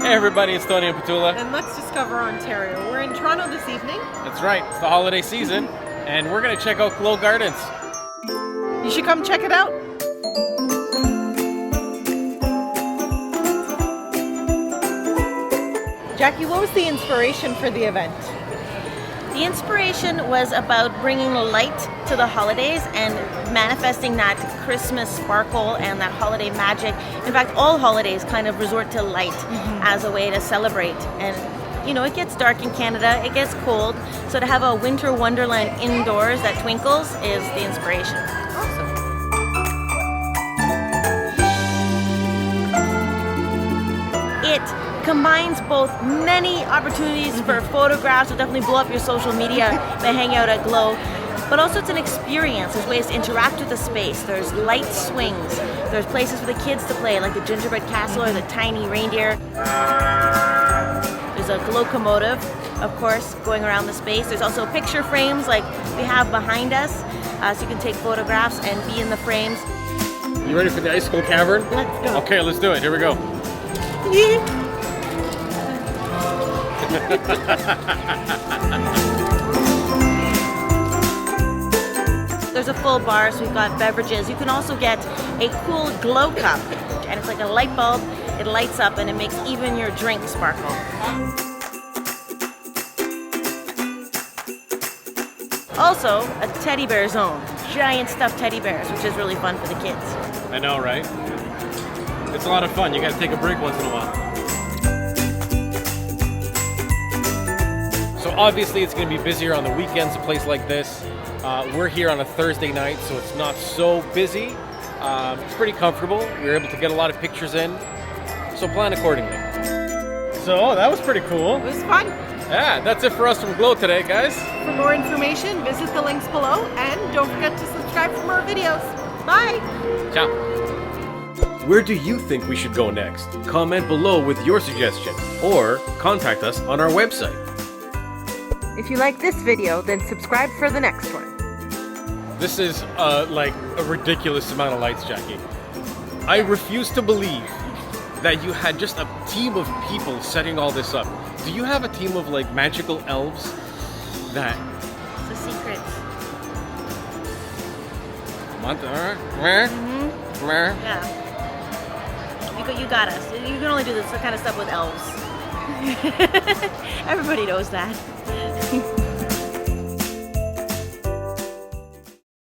Hey everybody, it's Tony and Petula. And let's discover Ontario. We're in Toronto this evening. That's right, it's the holiday season, and we're gonna check out Glow Gardens. You should come check it out. Jackie, what was the inspiration for the event? The inspiration was about bringing light to the holidays and manifesting that Christmas sparkle and that holiday magic. In fact, all holidays kind of resort to light as a way to celebrate. And you know, it gets dark in Canada, it gets cold, so to have a winter wonderland indoors that twinkles is the inspiration. Awesome. It combines both many opportunities for photographs, will definitely blow up your social media by hanging out at Glow, but also it's an experience. There's ways to interact with the space. There's light swings. There's places for the kids to play, like the gingerbread castle or the tiny reindeer. There's a locomotive, of course, going around the space. There's also picture frames like we have behind us, so you can take photographs and be in the frames. You ready for the icicle cavern? Let's go. Okay, let's do it. Here we go. There's a full bar, so we've got beverages. You can also get a cool glow cup, and it's like a light bulb. It lights up and it makes even your drink sparkle. Also, a teddy bear zone. Giant stuffed teddy bears, which is really fun for the kids. I know, right? It's a lot of fun. You gotta take a break once in a while. So obviously it's gonna be busier on the weekends, a place like this. We're here on a Thursday night, so it's not so busy. It's pretty comfortable. We were able to get a lot of pictures in, so plan accordingly. So that was pretty cool. It was fun. Yeah, that's it for us from Glow today, guys. For more information, visit the links below and don't forget to subscribe for more videos. Bye! Ciao. Where do you think we should go next? Comment below with your suggestion or contact us on our website. If you like this video, then subscribe for the next one. This is like a ridiculous amount of lights, Jackie. I refuse to believe that you had just a team of people setting all this up. Do you have a team of like magical elves that... It's a secret. Yeah. You got us. You can only do this kind of stuff with elves. Everybody knows that.